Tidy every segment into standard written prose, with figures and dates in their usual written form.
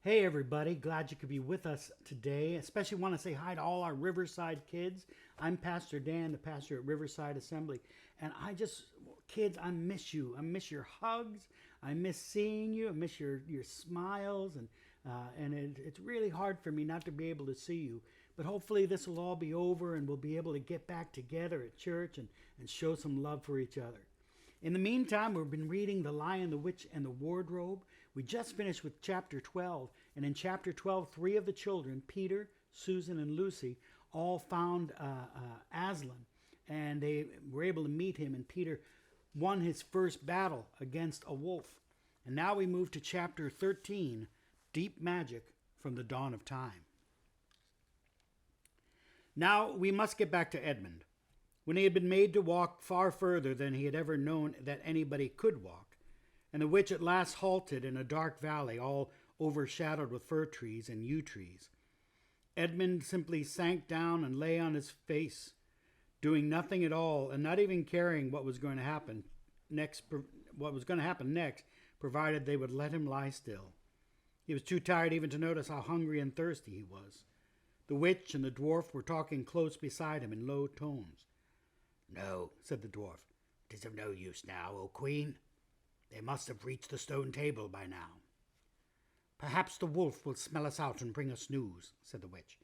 Hey everybody, glad you could be with us today. Especially want to say hi to all our Riverside kids. I'm Pastor Dan, the pastor at Riverside Assembly. And kids, I miss you. I miss your hugs. I miss seeing you. I miss your smiles. And it's really hard for me not to be able to see you. But hopefully this will all be over and we'll be able to get back together at church and show some love for each other. In the meantime, we've been reading The Lion, the Witch, and the Wardrobe. We just finished with chapter 12, and in chapter 12, three of the children, Peter, Susan, and Lucy, all found Aslan, and they were able to meet him, and Peter won his first battle against a wolf. And now we move to chapter 13, Deep Magic from the Dawn of Time. Now we must get back to Edmund. When he had been made to walk far further than he had ever known that anybody could walk, and the witch at last halted in a dark valley all overshadowed with fir trees and yew trees, Edmund simply sank down and lay on his face, doing nothing at all and not even caring what was going to happen next, provided they would let him lie still. He was too tired even to notice how hungry and thirsty he was. The witch and the dwarf were talking close beside him in low tones. "No," said the dwarf. "'Tis of no use now, O Queen. They must have reached the stone table by now." "Perhaps the wolf will smell us out and bring us news," said the witch.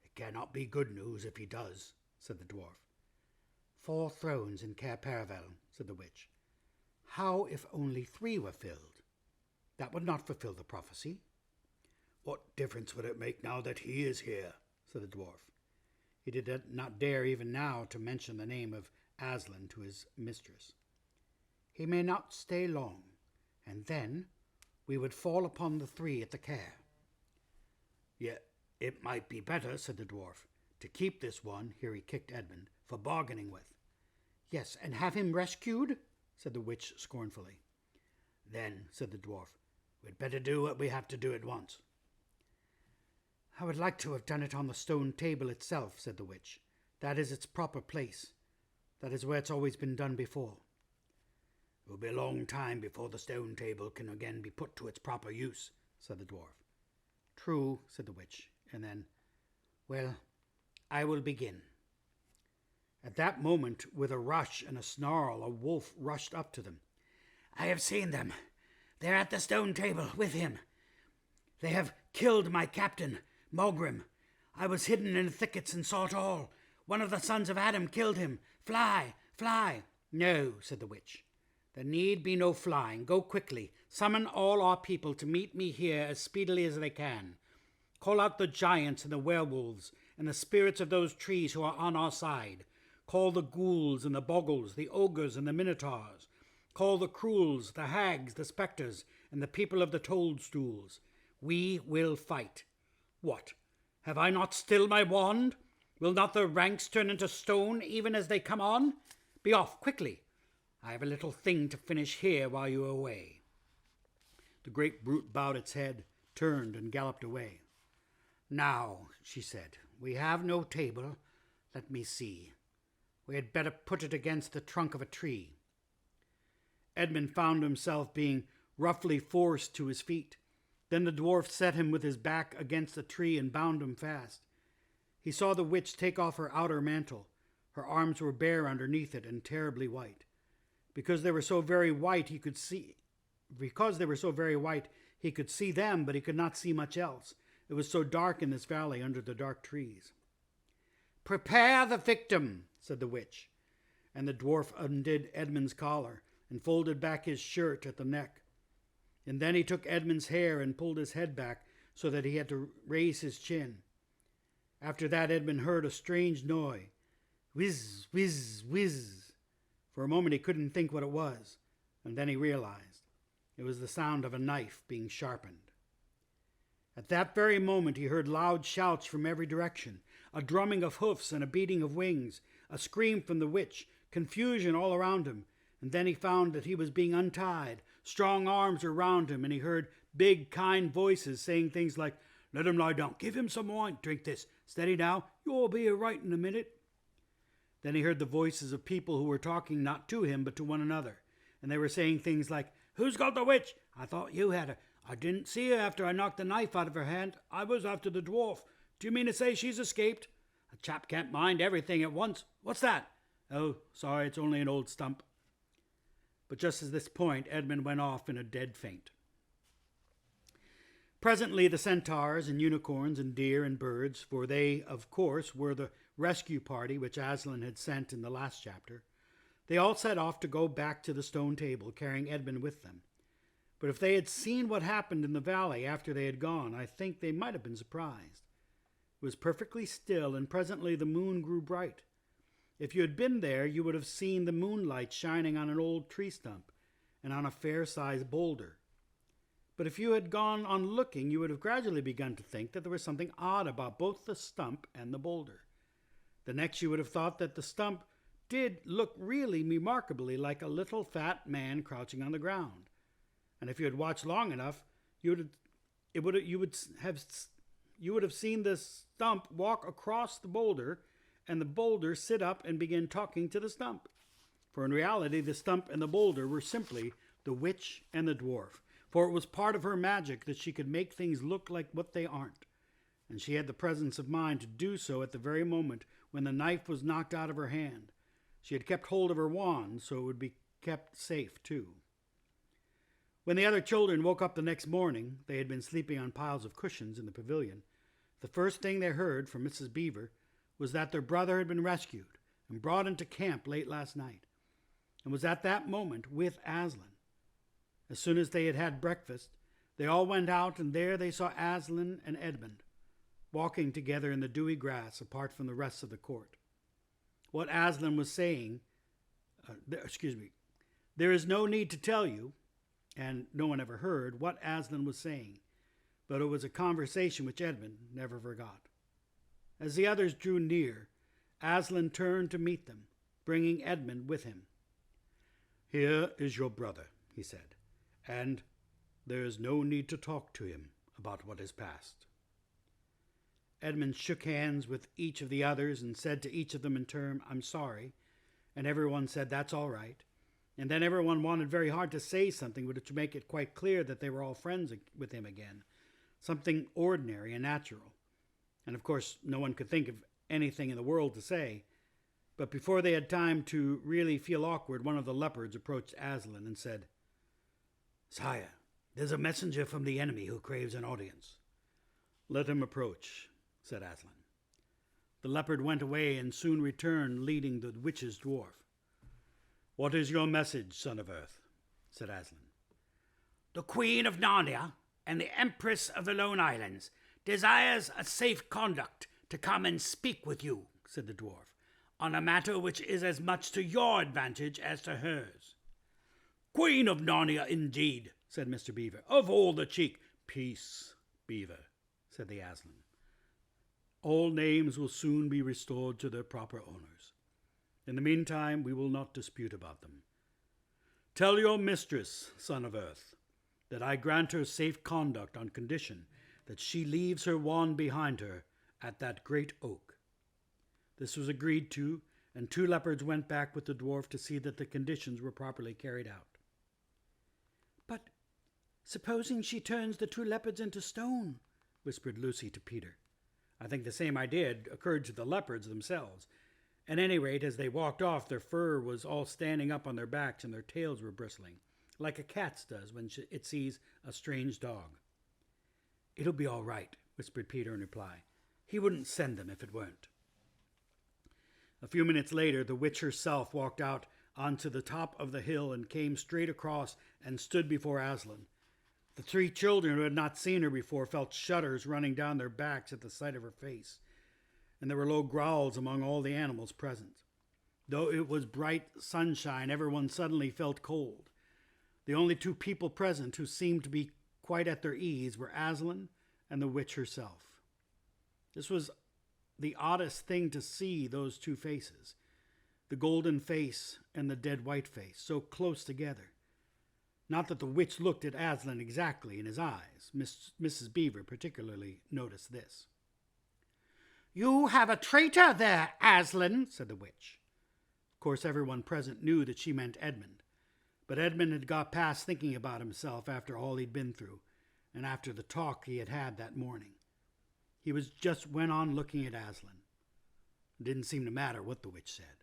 "It cannot be good news if he does," said the dwarf. 4 thrones in Cair Paravel," said the witch. "How if only 3 were filled? That would not fulfill the prophecy." "What difference would it make now that he is here?" said the dwarf. He did not dare even now to mention the name of Aslan to his mistress. "He may not stay long, and then we would fall upon the 3 at the Cair." "Yet it might be better," said the dwarf, "to keep this one," here he kicked Edmund, "for bargaining with." "Yes, and have him rescued?" said the witch scornfully. "Then," said the dwarf, "we'd better do what we have to do at once." "I would like to have done it on the stone table itself," said the witch. "That is its proper place. That is where it's always been done before." "It will be a long time before the stone table can again be put to its proper use," said the dwarf. "True," said the witch, and then, "Well, I will begin." At that moment, with a rush and a snarl, a wolf rushed up to them. "I have seen them. They are at the stone table with him. They have killed my captain, Mogrim. I was hidden in the thickets and saw it all. One of the sons of Adam killed him. Fly, fly." "No," said the witch. "There need be no flying. Go quickly. Summon all our people to meet me here as speedily as they can. Call out the giants and the werewolves and the spirits of those trees who are on our side. Call the ghouls and the bogles, the ogres and the minotaurs. Call the cruels, the hags, the spectres, and the people of the toadstools. We will fight. What? Have I not still my wand? Will not the ranks turn into stone even as they come on? Be off quickly. I have a little thing to finish here while you are away." The great brute bowed its head, turned, and galloped away. "Now," she said, "we have no table. Let me see. We had better put it against the trunk of a tree." Edmund found himself being roughly forced to his feet. Then the dwarf set him with his back against a tree and bound him fast. He saw the witch take off her outer mantle. Her arms were bare underneath it and terribly white. Because they were so very white, he could see them, but he could not see much else. It was so dark in this valley under the dark trees. "Prepare the victim," said the witch, and the dwarf undid Edmund's collar and folded back his shirt at the neck. And then he took Edmund's hair and pulled his head back so that he had to raise his chin. After that, Edmund heard a strange noise. Whiz, whiz, whiz. For a moment he couldn't think what it was, and then he realized. It was the sound of a knife being sharpened. At that very moment he heard loud shouts from every direction, a drumming of hoofs and a beating of wings, a scream from the witch, confusion all around him, and then he found that he was being untied. Strong arms were round him, and he heard big, kind voices saying things like, "Let him lie down. Give him some wine. Drink this. Steady now. You'll be all right in a minute." Then he heard the voices of people who were talking not to him but to one another, and they were saying things like, "Who's got the witch? I thought you had her. I didn't see her after I knocked the knife out of her hand. I was after the dwarf. Do you mean to say she's escaped? A chap can't mind everything at once. What's that? Oh, sorry, it's only an old stump. But just at this point, Edmund went off in a dead faint. Presently the centaurs and unicorns and deer and birds, for they, of course, were the rescue party which Aslan had sent in the last chapter, they all set off to go back to the stone table, carrying Edmund with them. But if they had seen what happened in the valley after they had gone, I think they might have been surprised. It was perfectly still, and presently the moon grew bright. If you had been there, you would have seen the moonlight shining on an old tree stump and on a fair-sized boulder. But if you had gone on looking, you would have gradually begun to think that there was something odd about both the stump and the boulder. The next you would have thought that the stump did look really remarkably like a little fat man crouching on the ground. And if you had watched long enough, you would have seen the stump walk across the boulder, and the boulder sit up and begin talking to the stump. For in reality, the stump and the boulder were simply the witch and the dwarf. For it was part of her magic that she could make things look like what they aren't. And she had the presence of mind to do so at the very moment when the knife was knocked out of her hand. She had kept hold of her wand, so it would be kept safe, too. When the other children woke up the next morning, they had been sleeping on piles of cushions in the pavilion. The first thing they heard from Mrs. Beaver was that their brother had been rescued and brought into camp late last night, and was at that moment with Aslan. As soon as they had had breakfast, they all went out, and there they saw Aslan and Edmund walking together in the dewy grass apart from the rest of the court. What Aslan was saying, there is no need to tell you, and no one ever heard, what Aslan was saying, but it was a conversation which Edmund never forgot. As the others drew near, Aslan turned to meet them, bringing Edmund with him. "Here is your brother," he said, "and there is no need to talk to him about what is past." Edmund shook hands with each of the others and said to each of them in turn, "I'm sorry," and everyone said, "That's all right." And then everyone wanted very hard to say something which would make it quite clear that they were all friends with him again, something ordinary and natural. And of course, no one could think of anything in the world to say. But before they had time to really feel awkward, one of the leopards approached Aslan and said, "Sire, there's a messenger from the enemy who craves an audience." "Let him approach," said Aslan. The leopard went away and soon returned, leading the witch's dwarf. "What is your message, son of Earth?" said Aslan. "The Queen of Narnia and the Empress of the Lone Islands desires a safe conduct to come and speak with you," said the dwarf, "on a matter which is as much to your advantage as to hers." "Queen of Narnia, indeed," said Mr. Beaver. "Of all the cheek—" "Peace, Beaver," said the Aslan. "All names will soon be restored to their proper owners. In the meantime, we will not dispute about them. Tell your mistress, son of Earth, that I grant her safe conduct on condition that she leaves her wand behind her at that great oak." This was agreed to, and 2 leopards went back with the dwarf to see that the conditions were properly carried out. "But supposing she turns the 2 leopards into stone?" whispered Lucy to Peter. I think the same idea had occurred to the leopards themselves. At any rate, as they walked off, their fur was all standing up on their backs and their tails were bristling, like a cat's does when it sees a strange dog. "It'll be all right," whispered Peter in reply. "He wouldn't send them if it weren't." A few minutes later, the witch herself walked out onto the top of the hill and came straight across and stood before Aslan. The 3 children who had not seen her before felt shudders running down their backs at the sight of her face, and there were low growls among all the animals present. Though it was bright sunshine, everyone suddenly felt cold. The only 2 people present who seemed to be quite at their ease were Aslan and the witch herself. This was the oddest thing to see, those 2 faces, the golden face and the dead white face, so close together. Not that the witch looked at Aslan exactly in his eyes. Mrs. Beaver particularly noticed this. "You have a traitor there, Aslan," said the witch. Of course, everyone present knew that she meant Edmund, but Edmund had got past thinking about himself after all he'd been through, and after the talk he had had that morning. He went on looking at Aslan. It didn't seem to matter what the witch said.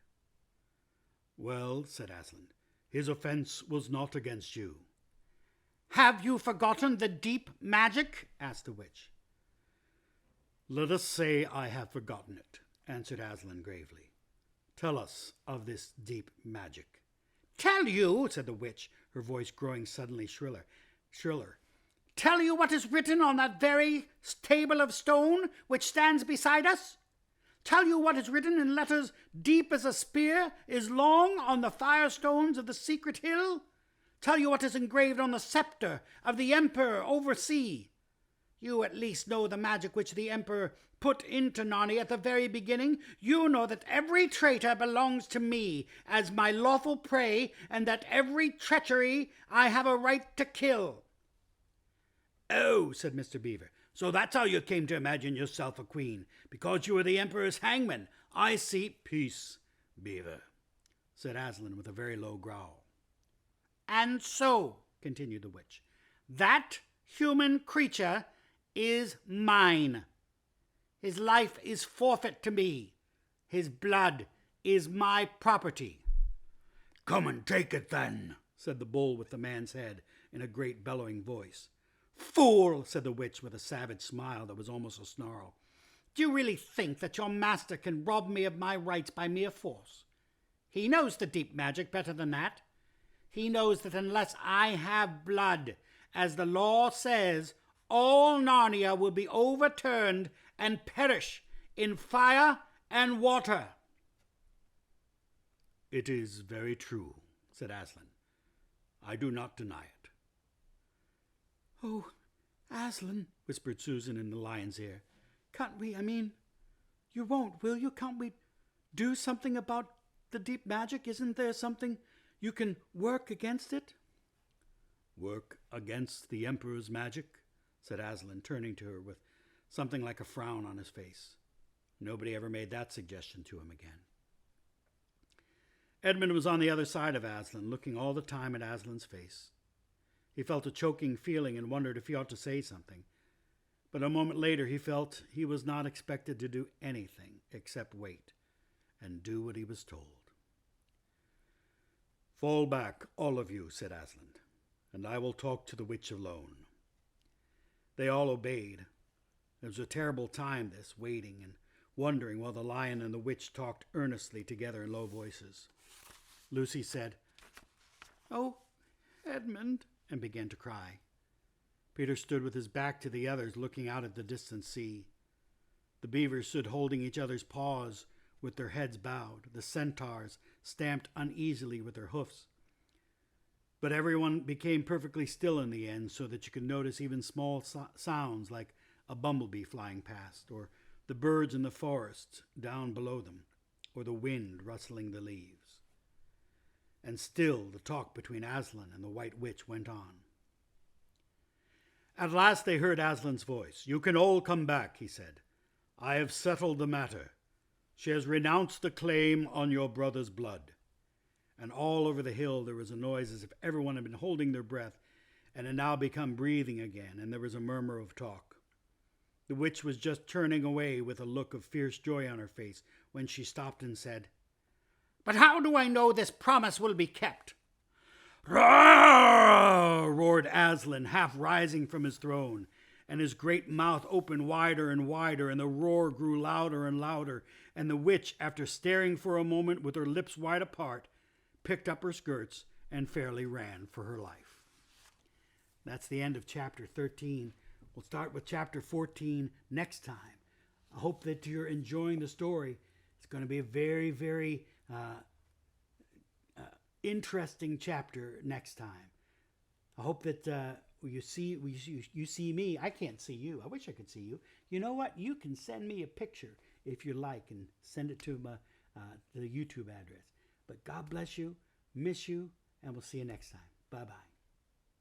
"Well," said Aslan, "his offense was not against you." "Have you forgotten the deep magic?" asked the witch. "Let us say I have forgotten it," answered Aslan gravely. "Tell us of this deep magic." "Tell you," said the witch, her voice growing suddenly shriller. "Tell you what is written on that very table of stone which stands beside us? Tell you what is written in letters deep as a spear is long on the firestones of the secret hill? Tell you what is engraved on the scepter of the emperor oversea? You at least know the magic which the emperor put into Narnia at the very beginning. You know that every traitor belongs to me as my lawful prey, and that every treachery I have a right to kill." "Oh," said Mr. Beaver, "so that's how you came to imagine yourself a queen, because you were the emperor's hangman. I see." "Peace, Beaver," said Aslan with a very low growl. "And so," continued the witch, "that human creature is mine. His life is forfeit to me. His blood is my property." "Come and take it then," said the bull with the man's head in a great bellowing voice. "Fool," said the witch with a savage smile that was almost a snarl. "Do you really think that your master can rob me of my rights by mere force? He knows the deep magic better than that. He knows that unless I have blood, as the law says, all Narnia will be overturned and perish in fire and water." "It is very true," said Aslan. "I do not deny it." "Oh, Aslan," whispered Susan in the lion's ear, "can't we, you won't, will you? Can't we do something about the deep magic? Isn't there something you can work against it?" "Work against the emperor's magic?" said Aslan, turning to her with something like a frown on his face. Nobody ever made that suggestion to him again. Edmund was on the other side of Aslan, looking all the time at Aslan's face. He felt a choking feeling and wondered if he ought to say something. But a moment later he felt he was not expected to do anything except wait and do what he was told. "Fall back, all of you," said Aslan, "and I will talk to the witch alone." They all obeyed. It was a terrible time, this, waiting and wondering while the lion and the witch talked earnestly together in low voices. Lucy said, "Oh, Edmund," and began to cry. Peter stood with his back to the others, looking out at the distant sea. The beavers stood holding each other's paws with their heads bowed. The centaurs stamped uneasily with their hoofs. But everyone became perfectly still in the end, so that you could notice even small sounds like a bumblebee flying past, or the birds in the forest down below them, or the wind rustling the leaves. And still the talk between Aslan and the White Witch went on. At last they heard Aslan's voice. "You can all come back," he said. "I have settled the matter. She has renounced the claim on your brother's blood." And all over the hill there was a noise as if everyone had been holding their breath and had now become breathing again, and there was a murmur of talk. The witch was just turning away with a look of fierce joy on her face when she stopped and said, "But how do I know this promise will be kept?" "Roar!" roared Aslan, half rising from his throne, and his great mouth opened wider and wider, and the roar grew louder and louder, and the witch, after staring for a moment with her lips wide apart, picked up her skirts and fairly ran for her life. That's the end of chapter 13. We'll start with chapter 14 next time. I hope that you're enjoying the story. It's going to be a very, very interesting chapter next time. I hope that you see me. I can't see you. I wish I could see you. You know what? You can send me a picture if you like and send it to the YouTube address. But God bless you, miss you, and we'll see you next time. Bye-bye.